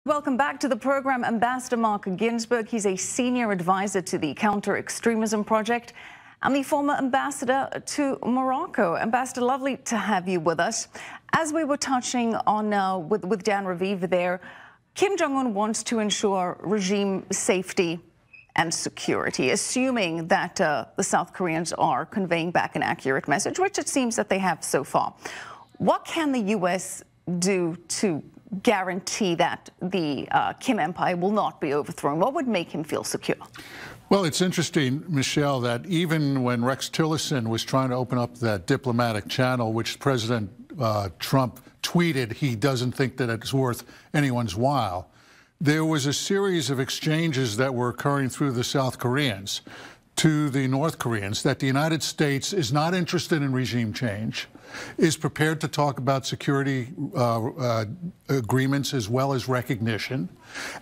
Welcome back to the program. Ambassador Marc Ginsberg, he's a senior advisor to the Counter-Extremism Project and the former ambassador to Morocco. Ambassador, lovely to have you with us. As we were touching on with Dan Raviv there, Kim Jong-un wants to ensure regime safety and security, assuming that the South Koreans are conveying back an accurate message, which it seems that they have so far. What can the U.S. do to guarantee that the Kim empire will not be overthrown? What would make him feel secure? Well, it's interesting, Michelle, that even when Rex Tillerson was trying to open up that diplomatic channel, which President Trump tweeted he doesn't think that it's worth anyone's while, there was a series of exchanges that were occurring through the South Koreans to the North Koreans that the United States is not interested in regime change, is prepared to talk about security agreements as well as recognition,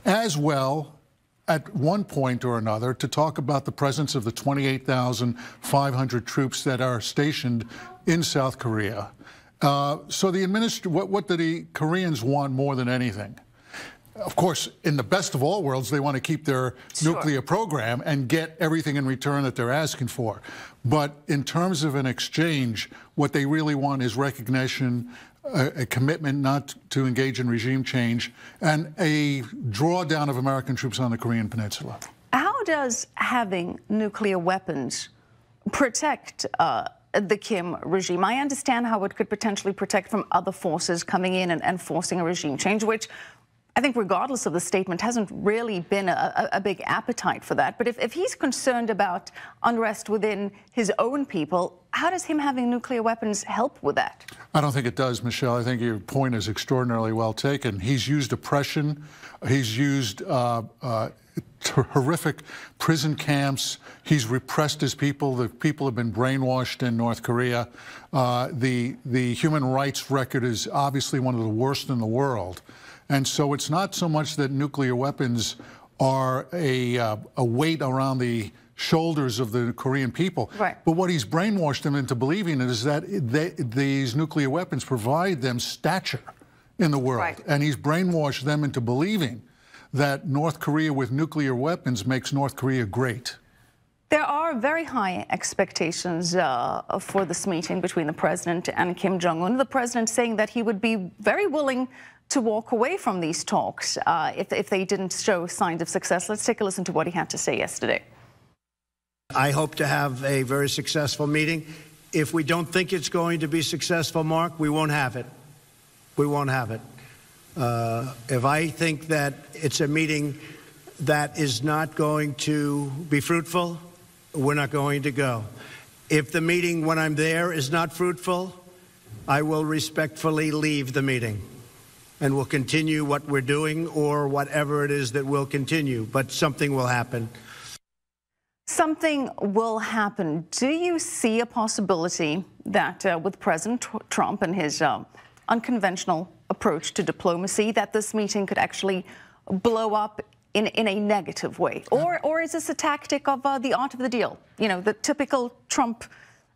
as well at one point or another to talk about the presence of the 28,500 troops that are stationed in South Korea. So what do the Koreans want more than anything? Of course, in the best of all worlds, they want to keep their nuclear program and get everything in return that they're asking for. But in terms of an exchange, what they really want is recognition, a commitment not to engage in regime change, and a drawdown of American troops on the Korean Peninsula. How does having nuclear weapons protect the Kim regime? I understand how it could potentially protect from other forces coming in and forcing a regime change, which I think regardless of the statement hasn't really been a big appetite for that. But if he's concerned about unrest within his own people, how does him having nuclear weapons help with that? I don't think it does, Michelle. I think your point is extraordinarily well taken. He's used oppression. He's used horrific prison camps. He's repressed his people. The people have been brainwashed in North Korea. The human rights record is obviously one of the worst in the world. And so it's not so much that nuclear weapons are a weight around the shoulders of the Korean people. Right. But what he's brainwashed them into believing is that these nuclear weapons provide them stature in the world. Right. And he's brainwashed them into believing that North Korea with nuclear weapons makes North Korea great. There are very high expectations for this meeting between the president and Kim Jong-un. The president saying that he would be very willing to walk away from these talks if they didn't show signs of success. Let's take a listen to what he had to say yesterday. I hope to have a very successful meeting. If we don't think it's going to be successful, Mark, we won't have it. We won't have it. If I think that it's a meeting that is not going to be fruitful, we're not going to go. If the meeting, when I'm there, is not fruitful, I will respectfully leave the meeting. And we'll continue what we're doing or whatever it is that will continue. But something will happen. Something will happen. Do you see a possibility that with President Trump and his unconventional approach to diplomacy, that this meeting could actually blow up in a negative way? Or is this a tactic of the art of the deal? You know, the typical Trump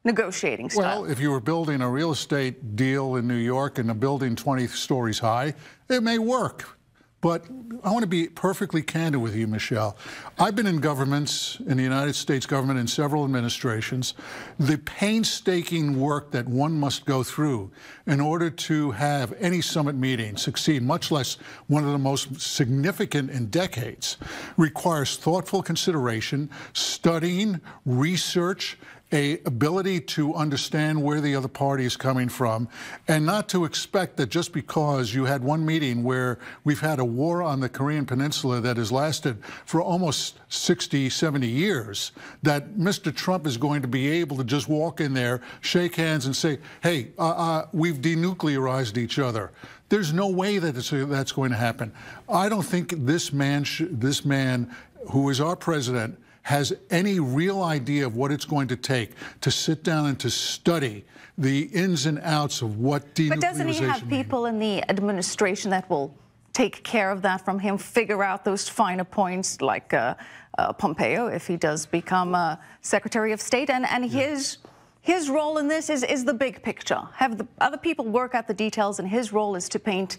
negotiating style? Well, if you were building a real estate deal in New York and a building 20 stories high, it may work. But I want to be perfectly candid with you, Michelle. I've been in governments, in the United States government, in several administrations. The painstaking work that one must go through in order to have any summit meeting succeed, much less one of the most significant in decades, requires thoughtful consideration, studying, research, an ability to understand where the other party is coming from, and not to expect that just because you had one meeting where we've had a war on the Korean Peninsula that has lasted for almost 60, 70 years, that Mr. Trump is going to be able to just walk in there, shake hands, and say, hey, we've denuclearized each other. There's no way that that's going to happen. I don't think this man who is our president has any real idea of what it's going to take to sit down and to study the ins and outs of what denuclearization means. But doesn't he have people in the administration that will take care of that from him, figure out those finer points, like Pompeo, if he does become Secretary of State, and his role in this is the big picture. Have the other people work out the details, and his role is to paint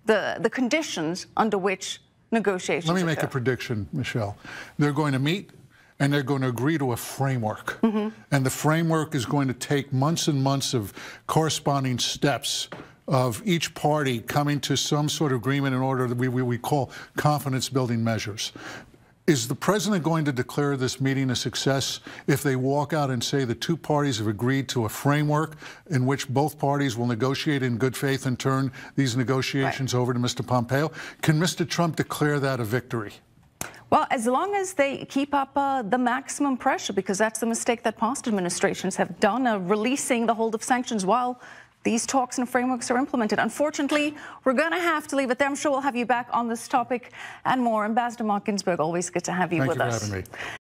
the conditions under which negotiations Let me make occur. a prediction, Michelle. They're going to meet and they're going to agree to a framework. And the framework is going to take months and months of corresponding steps of each party coming to some sort of agreement in order that we call confidence-building measures. Is the president going to declare this meeting a success if they walk out and say the two parties have agreed to a framework in which both parties will negotiate in good faith and turn these negotiations over to Mr. Pompeo? Can Mr. Trump declare that a victory? Well, as long as they keep up the maximum pressure, because that's the mistake that past administrations have done, releasing the hold of sanctions while these talks and frameworks are implemented. Unfortunately, we're going to have to leave it there. I'm sure we'll have you back on this topic and more. Ambassador Marc Ginsberg, always good to have you with us. Thank you for having me.